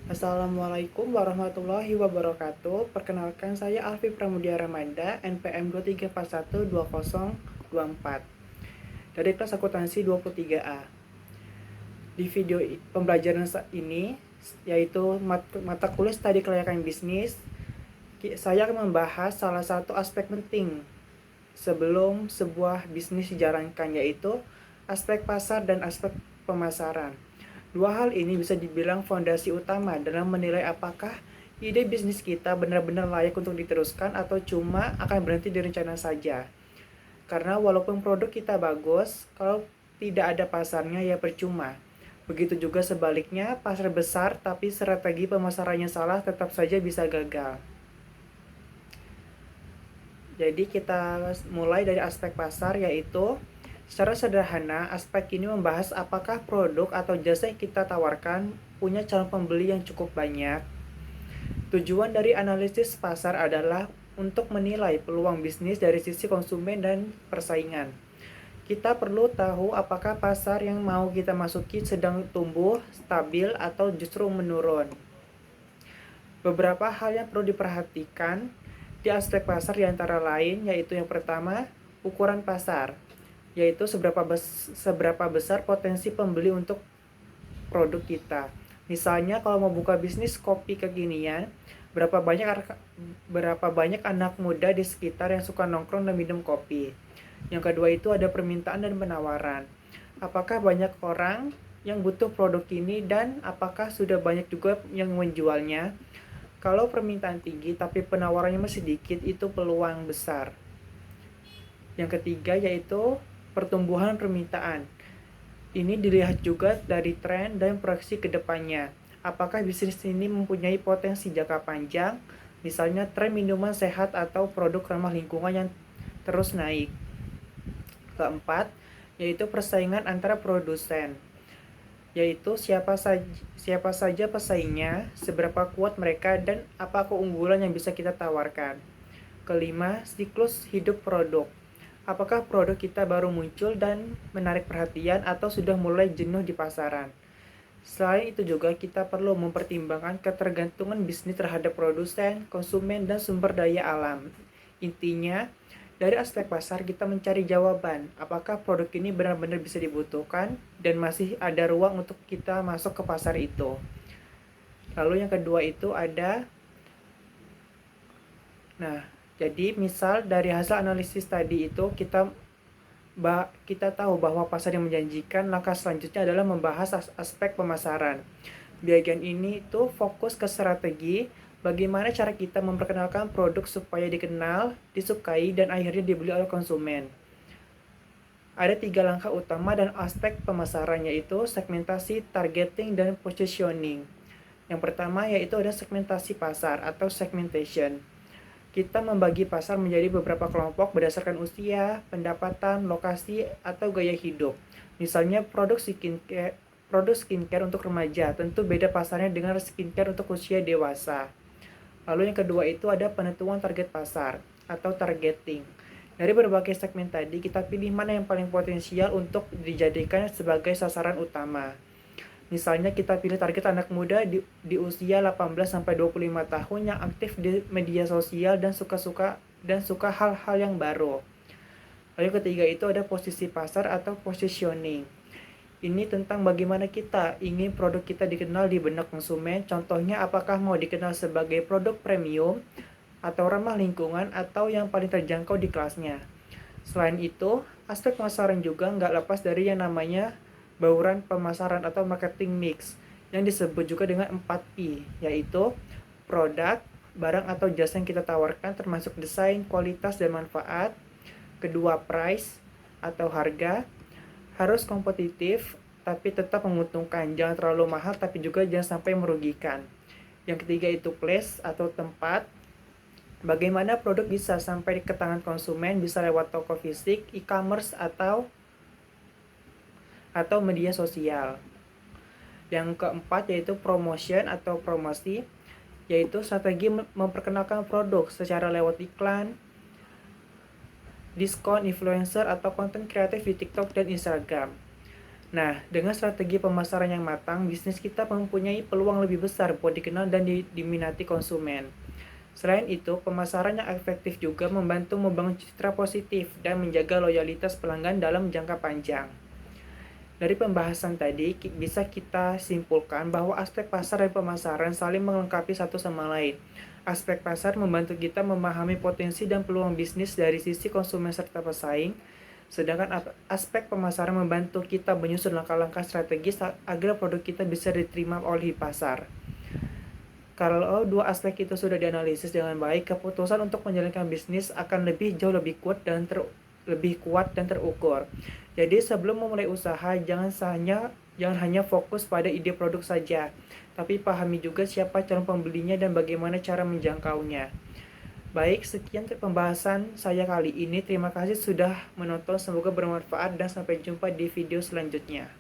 Assalamualaikum warahmatullahi wabarakatuh. Perkenalkan saya Alfi Pramudia Ramanda, NPM 23412024 dari kelas akuntansi 23A. Di video pembelajaran ini, yaitu mata kuliah studi kelayakan bisnis, saya akan membahas salah satu aspek penting sebelum sebuah bisnis dijalankan, yaitu aspek pasar dan aspek pemasaran. Dua hal ini bisa dibilang fondasi utama dalam menilai apakah ide bisnis kita benar-benar layak untuk diteruskan atau cuma akan berhenti di rencana saja. Karena walaupun produk kita bagus, kalau tidak ada pasarnya ya percuma. Begitu juga sebaliknya, pasar besar tapi strategi pemasarannya salah tetap saja bisa gagal. Jadi kita mulai dari aspek pasar, yaitu secara sederhana aspek ini membahas apakah produk atau jasa yang kita tawarkan punya calon pembeli yang cukup banyak. Tujuan dari analisis pasar adalah untuk menilai peluang bisnis dari sisi konsumen dan persaingan. Kita perlu tahu apakah pasar yang mau kita masuki sedang tumbuh, stabil, atau justru menurun. Beberapa hal yang perlu diperhatikan di aspek pasar diantara lain, yaitu yang pertama, ukuran pasar, yaitu seberapa besar potensi pembeli untuk produk kita. Misalnya kalau mau buka bisnis kopi kekinian, berapa banyak anak muda di sekitar yang suka nongkrong dan minum kopi. Yang kedua itu ada permintaan dan penawaran. Apakah banyak orang yang butuh produk ini dan apakah sudah banyak juga yang menjualnya? Kalau permintaan tinggi tapi penawarannya masih sedikit, itu peluang besar. Yang ketiga yaitu pertumbuhan permintaan. Ini dilihat juga dari tren dan proyeksi ke depannya. Apakah bisnis ini mempunyai potensi jangka panjang, misalnya tren minuman sehat atau produk ramah lingkungan yang terus naik. Keempat, yaitu persaingan antara produsen, yaitu siapa saja pesaingnya, seberapa kuat mereka, dan apa keunggulan yang bisa kita tawarkan. Kelima, siklus hidup produk. Apakah produk kita baru muncul dan menarik perhatian atau sudah mulai jenuh di pasaran? Selain itu juga kita perlu mempertimbangkan ketergantungan bisnis terhadap produsen, konsumen, dan sumber daya alam. Intinya, dari aspek pasar kita mencari jawaban, apakah produk ini benar-benar bisa dibutuhkan dan masih ada ruang untuk kita masuk ke pasar itu. Lalu yang kedua itu ada, jadi misal dari hasil analisis tadi itu kita tahu bahwa pasar yang menjanjikan. Langkah selanjutnya adalah membahas aspek pemasaran. Bagian ini itu fokus ke strategi, bagaimana cara kita memperkenalkan produk supaya dikenal, disukai, dan akhirnya dibeli oleh konsumen. Ada 3 langkah utama dan aspek pemasaran, yaitu segmentasi, targeting, dan positioning. Yang pertama yaitu ada segmentasi pasar atau segmentation. Kita membagi pasar menjadi beberapa kelompok berdasarkan usia, pendapatan, lokasi, atau gaya hidup. Misalnya produk skincare untuk remaja, tentu beda pasarnya dengan skincare untuk usia dewasa. Lalu yang kedua itu ada penentuan target pasar atau targeting. Dari berbagai segmen tadi, kita pilih mana yang paling potensial untuk dijadikan sebagai sasaran utama. Misalnya kita pilih target anak muda di usia 18-25 tahun yang aktif di media sosial dan suka hal-hal yang baru. Lalu yang ketiga itu ada posisi pasar atau positioning. Ini tentang bagaimana kita ingin produk kita dikenal di benak konsumen. Contohnya apakah mau dikenal sebagai produk premium atau ramah lingkungan atau yang paling terjangkau di kelasnya. Selain itu, aspek pemasaran juga nggak lepas dari yang namanya bauran pemasaran atau marketing mix yang disebut juga dengan 4P, yaitu produk, barang atau jasa yang kita tawarkan termasuk desain, kualitas, dan manfaat. Kedua, price atau harga, harus kompetitif tapi tetap menguntungkan, jangan terlalu mahal tapi juga jangan sampai merugikan. Yang ketiga itu place atau tempat, bagaimana produk bisa sampai ke tangan konsumen, bisa lewat toko fisik, e-commerce, atau media sosial. Yang keempat yaitu promotion atau promosi, yaitu strategi memperkenalkan produk secara lewat iklan, diskon, influencer, atau konten kreatif di TikTok dan Instagram. Nah, dengan strategi pemasaran yang matang, bisnis kita mempunyai peluang lebih besar buat dikenal dan diminati konsumen. Selain itu, pemasaran yang efektif juga membantu membangun citra positif dan menjaga loyalitas pelanggan dalam jangka panjang. Dari pembahasan tadi, bisa kita simpulkan bahwa aspek pasar dan pemasaran saling melengkapi satu sama lain. Aspek pasar membantu kita memahami potensi dan peluang bisnis dari sisi konsumen serta pesaing, sedangkan aspek pemasaran membantu kita menyusun langkah-langkah strategis agar produk kita bisa diterima oleh pasar. Kalau dua aspek itu sudah dianalisis dengan baik, keputusan untuk menjalankan bisnis akan jauh lebih kuat dan terukur. Jadi sebelum memulai usaha, jangan hanya fokus pada ide produk saja, tapi pahami juga siapa calon pembelinya dan bagaimana cara menjangkaunya. Baik, sekian pembahasan saya kali ini. Terima kasih sudah menonton, semoga bermanfaat dan sampai jumpa di video selanjutnya.